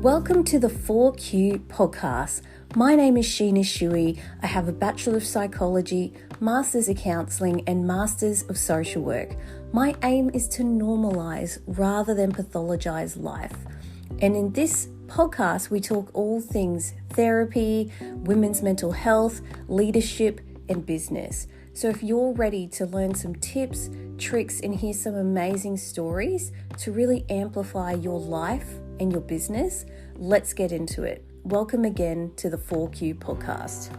Welcome to the 4Q podcast. My name is Sheena Shui. I have a Bachelor of Psychology, Masters of Counselling, and Masters of Social Work. My aim is to normalise rather than pathologise life. And in this podcast, we talk all things therapy, women's mental health, leadership, and business. So if you're ready to learn some tips, tricks, and hear some amazing stories to really amplify your life and your business, let's get into it. Welcome again to the 4Q podcast.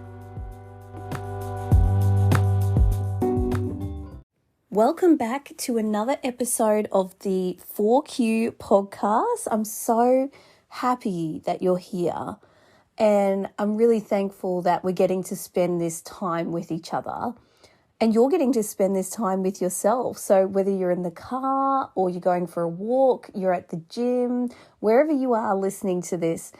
Welcome back to another episode of the 4Q podcast. I'm so happy that you're here, and I'm really thankful that we're getting to spend this time with each other. And you're getting to spend this time with yourself. So whether you're in the car or you're going for a walk, you're at the gym, wherever you are listening to this,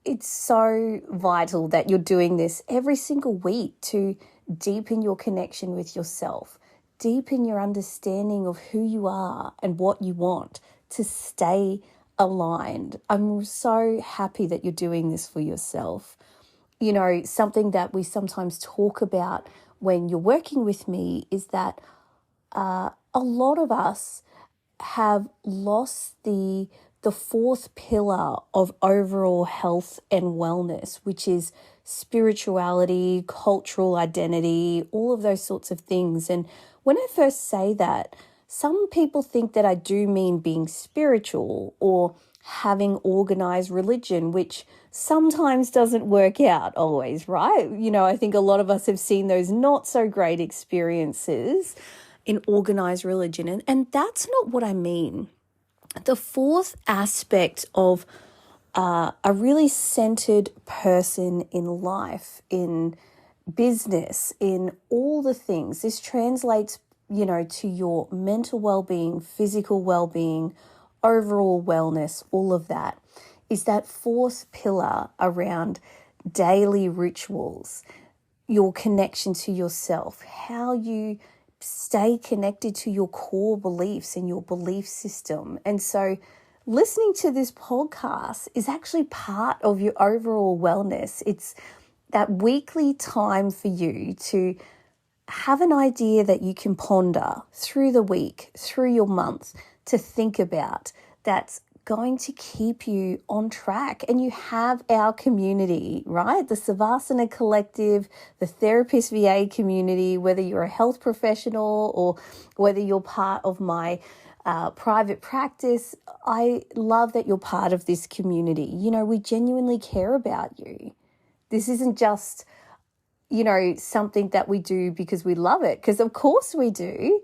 it's so vital that you're doing this every single week to deepen your connection with yourself, deepen your understanding of who you are and what you want, to stay aligned. I'm so happy that you're doing this for yourself. You know, something that we sometimes talk about when you're working with me is that a lot of us have lost the fourth pillar of overall health and wellness, which is spirituality, cultural identity, all of those sorts of things. And when I first say that, some people think that I do mean being spiritual or having organized religion, which sometimes doesn't work out always, right? You know, I think a lot of us have seen those not so great experiences in organized religion. And that's not what I mean. The fourth aspect of a really centered person in life, in business, in all the things, this translates, you know, to your mental well-being, physical well-being, overall wellness, all of that, is that fourth pillar around daily rituals, your connection to yourself, how you stay connected to your core beliefs and your belief system. And so listening to this podcast is actually part of your overall wellness. It's that weekly time for you to have an idea that you can ponder through the week, through your month, to think about, that's going to keep you on track. And you have our community, right? The Savasana Collective, the Therapist VA community, whether you're a health professional or whether you're part of my private practice. I love that you're part of this community. You know, we genuinely care about you. This isn't just, you know, something that we do because we love it, because of course we do.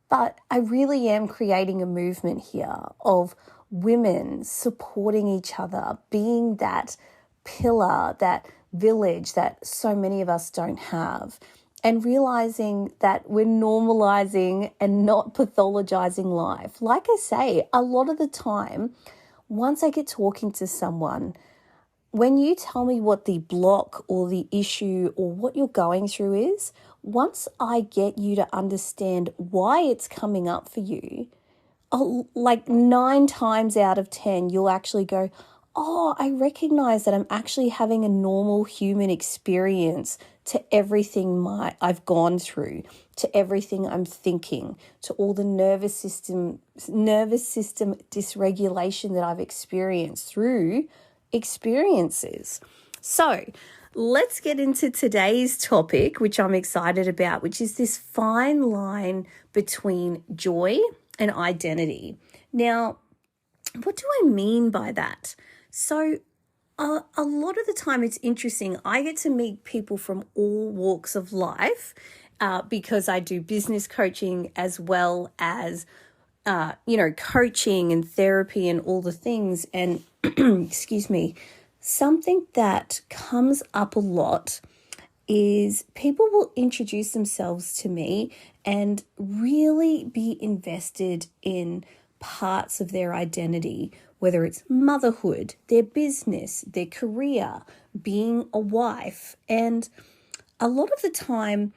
But I really am creating a movement here of women supporting each other, being that pillar, that village that so many of us don't have, and realizing that we're normalizing and not pathologizing life. Like I say, a lot of the time, once I get talking to someone, when you tell me what the block or the issue or what you're going through is, once I get you to understand why it's coming up for you, like 9 times out of 10, you'll actually go, oh, I recognize that I'm actually having a normal human experience to everything I've gone through, to everything I'm thinking, to all the nervous system dysregulation that I've experienced through experiences. So let's get into today's topic, which I'm excited about, which is this fine line between joy and identity. Now, what do I mean by that? So a lot of the time it's interesting. I get to meet people from all walks of life because I do business coaching as well as, coaching and therapy and all the things. And excuse me, something that comes up a lot is people will introduce themselves to me and really be invested in parts of their identity, whether it's motherhood, their business, their career, being a wife. And a lot of the time,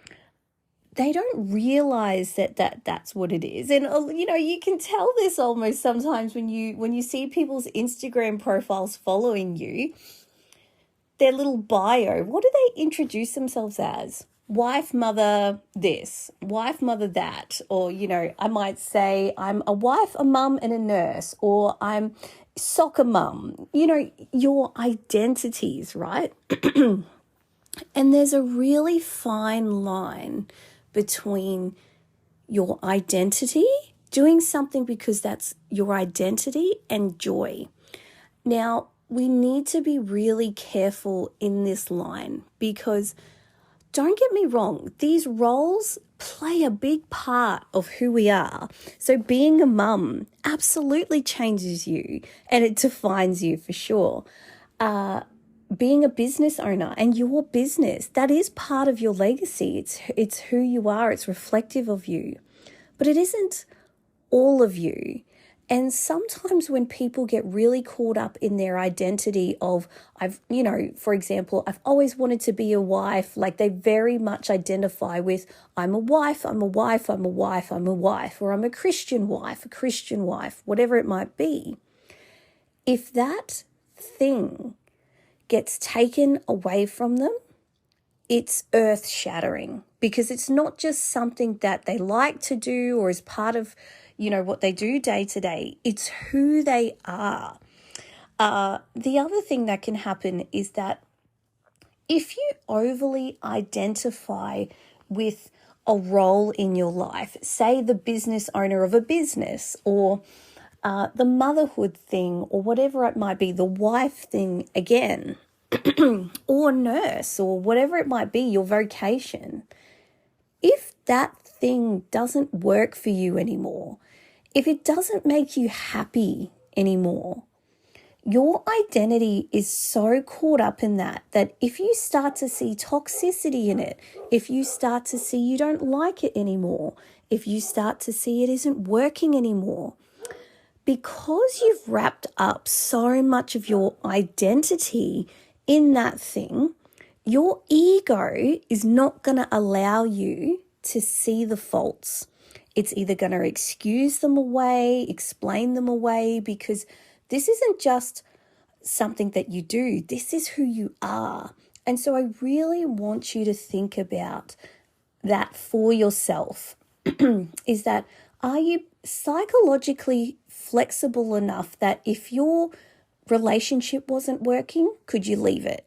they don't realize that's what it is. And you can tell this almost sometimes when you see people's Instagram profiles following you, their little bio, what do they introduce themselves as? Wife, mother, this, wife, mother, that. Or, I might say I'm a wife, a mum, and a nurse, or I'm soccer mum. Your identities, right? And there's a really fine line between your identity, doing something because that's your identity, and joy. Now, we need to be really careful in this line because, don't get me wrong, these roles play a big part of who we are. So being a mum absolutely changes you and it defines you for sure. Being a business owner and your business, that is part of your legacy. It's who you are. It's reflective of you. But it isn't all of you. And sometimes when people get really caught up in their identity of, for example, I've always wanted to be a wife, like they very much identify with, I'm a wife, I'm a wife, I'm a wife, I'm a wife, or I'm a Christian wife, whatever it might be. If that thing gets taken away from them, it's earth-shattering because it's not just something that they like to do or is part of what they do day to day. It's who they are. The other thing that can happen is that if you overly identify with a role in your life, say the business owner of a business or the motherhood thing or whatever it might be, the wife thing again, or nurse or whatever it might be, your vocation, if that thing doesn't work for you anymore, if it doesn't make you happy anymore, your identity is so caught up in that if you start to see toxicity in it, if you start to see you don't like it anymore, if you start to see it isn't working anymore, because you've wrapped up so much of your identity in that thing, your ego is not going to allow you to see the faults. It's either going to excuse them away, explain them away, because this isn't just something that you do. This is who you are. And so I really want you to think about that for yourself. Is that, are you psychologically flexible enough that if your relationship wasn't working, could you leave it?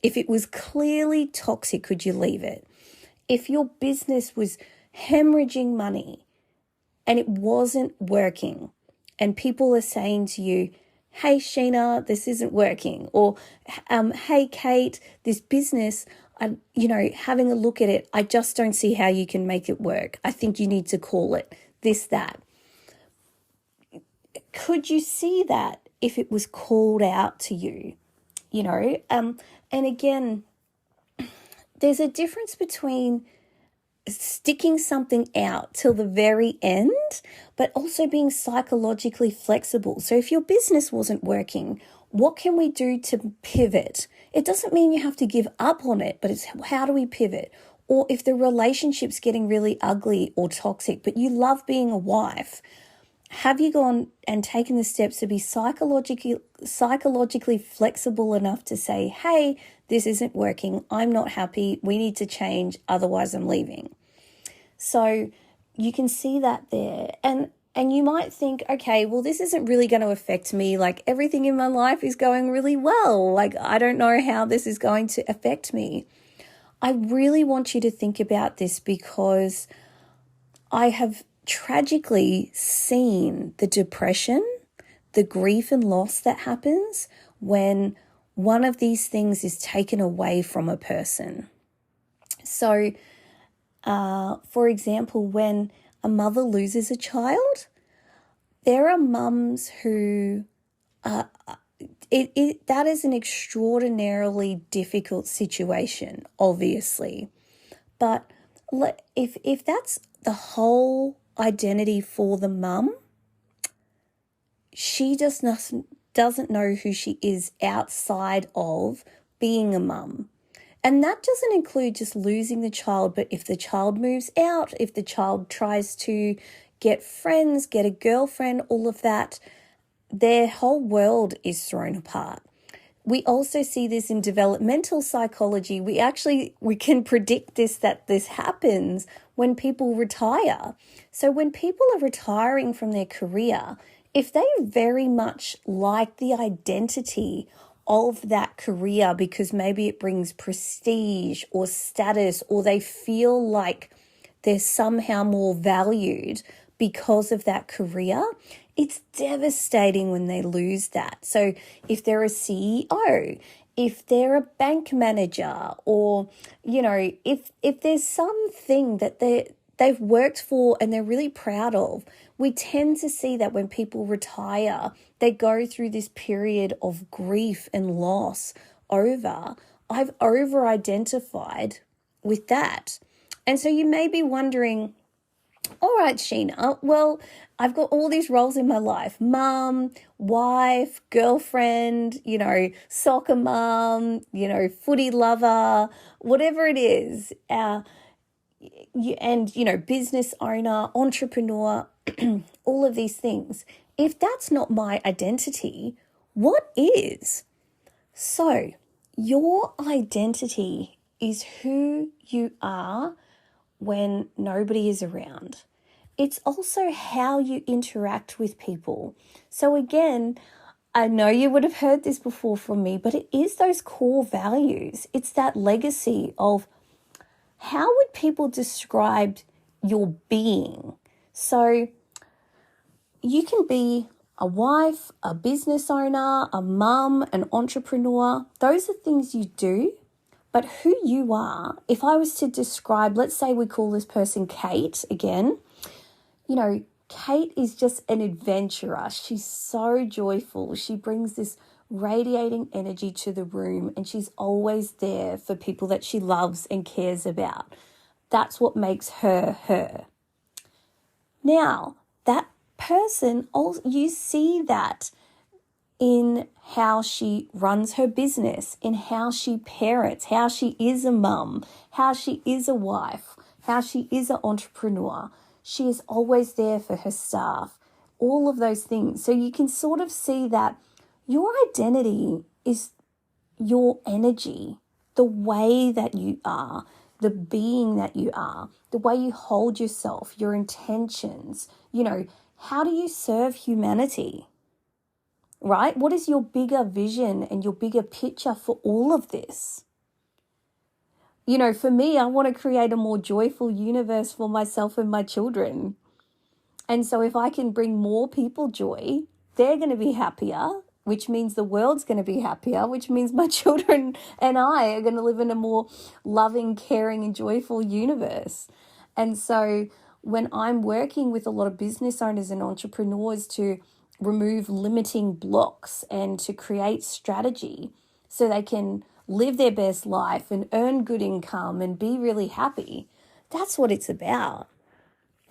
If it was clearly toxic, could you leave it? If your business was hemorrhaging money and it wasn't working and people are saying to you, hey, Sheena, this isn't working, or hey, Kate, this business, having a look at it, I just don't see how you can make it work. I think you need to call it this, that. Could you see that if it was called out to you? And again, there's a difference between sticking something out till the very end, but also being psychologically flexible. So if your business wasn't working, what can we do to pivot? It doesn't mean you have to give up on it, but it's how do we pivot? Or if the relationship's getting really ugly or toxic, but you love being a wife, have you gone and taken the steps to be psychologically flexible enough to say, hey, this isn't working, I'm not happy, we need to change, otherwise I'm leaving. So you can see that there. And you might think, okay, well, this isn't really going to affect me. Like everything in my life is going really well. Like I don't know how this is going to affect me. I really want you to think about this because I have tragically seen the depression, the grief and loss that happens when one of these things is taken away from a person. So, for example, when a mother loses a child, there are mums who that is an extraordinarily difficult situation, obviously. But if that's the whole identity for the mum, she just doesn't know who she is outside of being a mum. And that doesn't include just losing the child, but if the child moves out, if the child tries to get friends, get a girlfriend, all of that, their whole world is thrown apart. We also see this in developmental psychology. We can predict that this happens when people retire. So when people are retiring from their career, if they very much like the identity of that career because maybe it brings prestige or status, or they feel like they're somehow more valued because of that career, it's devastating when they lose that. So if they're a CEO, if they're a bank manager, or, if there's something that they've worked for and they're really proud of, we tend to see that when people retire, they go through this period of grief and loss I've over-identified with that. And so you may be wondering, all right, Sheena, well, I've got all these roles in my life: mum, wife, girlfriend, soccer mum, footy lover, whatever it is, business owner, entrepreneur, all of these things. If that's not my identity, what is? So your identity is who you are when nobody is around. It's also how you interact with people. So again, I know you would have heard this before from me, but it is those core values. It's that legacy of how would people describe your being? So you can be a wife, a business owner, a mum, an entrepreneur. Those are things you do. But who you are, if I was to describe, let's say we call this person Kate again, Kate is just an adventurer. She's so joyful. She brings this radiating energy to the room, and she's always there for people that she loves and cares about. That's what makes her her. Now, that person, you see that in how she runs her business, in how she parents, how she is a mum, how she is a wife, how she is an entrepreneur. She is always there for her staff, all of those things. So you can sort of see that your identity is your energy, the way that you are, the being that you are, the way you hold yourself, your intentions. How do you serve humanity? Right? What is your bigger vision and your bigger picture for all of this? For me, I want to create a more joyful universe for myself and my children. And so if I can bring more people joy, they're going to be happier, which means the world's going to be happier, which means my children and I are going to live in a more loving, caring, and joyful universe. And so when I'm working with a lot of business owners and entrepreneurs to remove limiting blocks and to create strategy so they can live their best life and earn good income and be really happy, that's what it's about.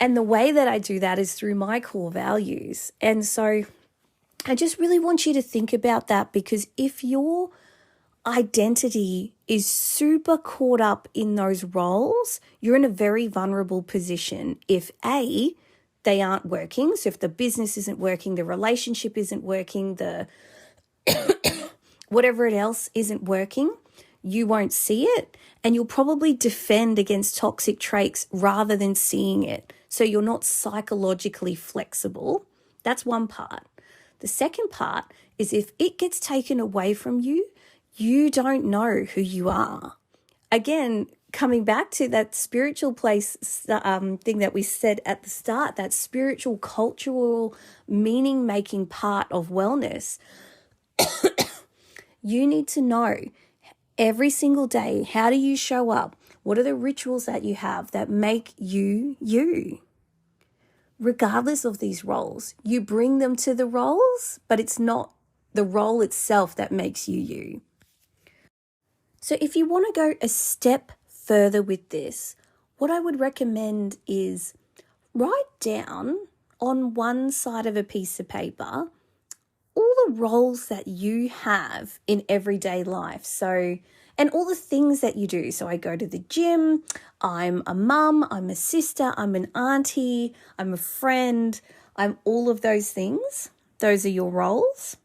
And the way that I do that is through my core values. And so I just really want you to think about that, because if your identity is super caught up in those roles, you're in a very vulnerable position. If A, they aren't working, so if the business isn't working, the relationship isn't working, the whatever it else isn't working, you won't see it, and you'll probably defend against toxic traits rather than seeing it. So you're not psychologically flexible. That's one part. The second part is if it gets taken away from you, you don't know who you are. Again, coming back to that spiritual place thing that we said at the start, that spiritual, cultural, meaning-making part of wellness, you need to know every single day, how do you show up? What are the rituals that you have that make you you? Regardless of these roles, you bring them to the roles, but it's not the role itself that makes you you. So if you want to go a step further with this, what I would recommend is write down on one side of a piece of paper all the roles that you have in everyday life. So and all the things that you do. So I go to the gym, I'm a mum, I'm a sister, I'm an auntie, I'm a friend, I'm all of those things. Those are your roles.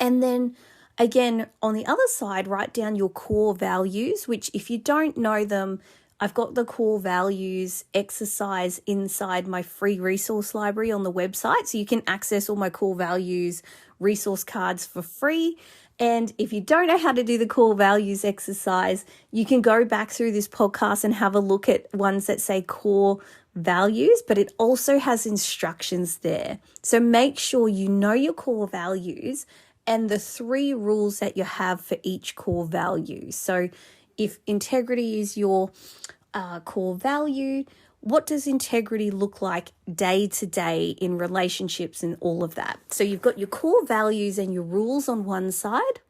And then again, on the other side, write down your core values, which if you don't know them, I've got the core values exercise inside my free resource library on the website. So you can access all my core values resource cards for free. And if you don't know how to do the core values exercise, you can go back through this podcast and have a look at ones that say core values, but it also has instructions there. So make sure you know your core values and the 3 rules that you have for each core value. So if integrity is your core value, what does integrity look like day to day in relationships and all of that? So you've got your core values and your rules on one side,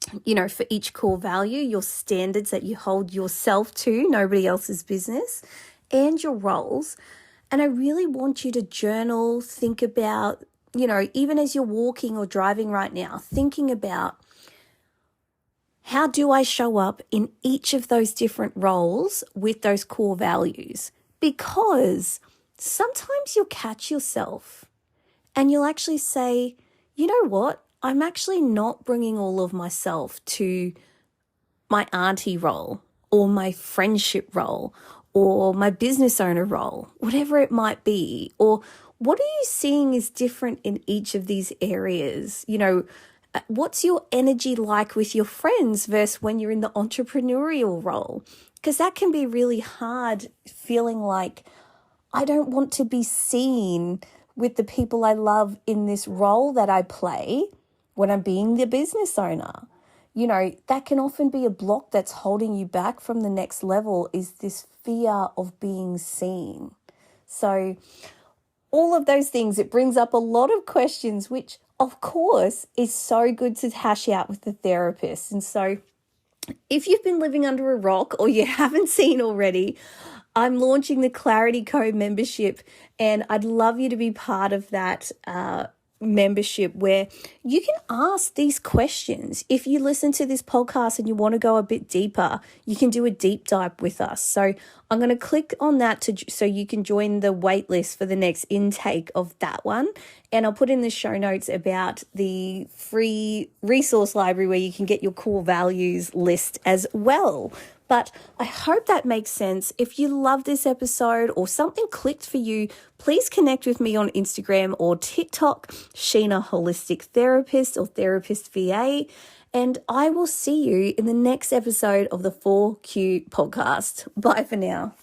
for each core value, your standards that you hold yourself to, nobody else's business, and your roles. And I really want you to journal, think about, even as you're walking or driving right now, thinking about, how do I show up in each of those different roles with those core values? Because sometimes you'll catch yourself and you'll actually say, you know what? I'm actually not bringing all of myself to my auntie role or my friendship role or my business owner role, whatever it might be. Or what are you seeing is different in each of these areas? What's your energy like with your friends versus when you're in the entrepreneurial role? Because that can be really hard, feeling like I don't want to be seen with the people I love in this role that I play when I'm being the business owner. That can often be a block that's holding you back from the next level, is this fear of being seen. So all of those things, it brings up a lot of questions, which of course is so good to hash out with the therapist. And so if you've been living under a rock or you haven't seen already, I'm launching the Clarity Code membership, and I'd love you to be part of that membership where you can ask these questions. If you listen to this podcast and you want to go a bit deeper, you can do a deep dive with us. So I'm going to click on that so you can join the wait list for the next intake of that one. And I'll put in the show notes about the free resource library where you can get your core values list as well. But I hope that makes sense. If you love this episode or something clicked for you, please connect with me on Instagram or TikTok, Sheena Holistic Therapist or Therapist VA. And I will see you in the next episode of the 4Q podcast. Bye for now.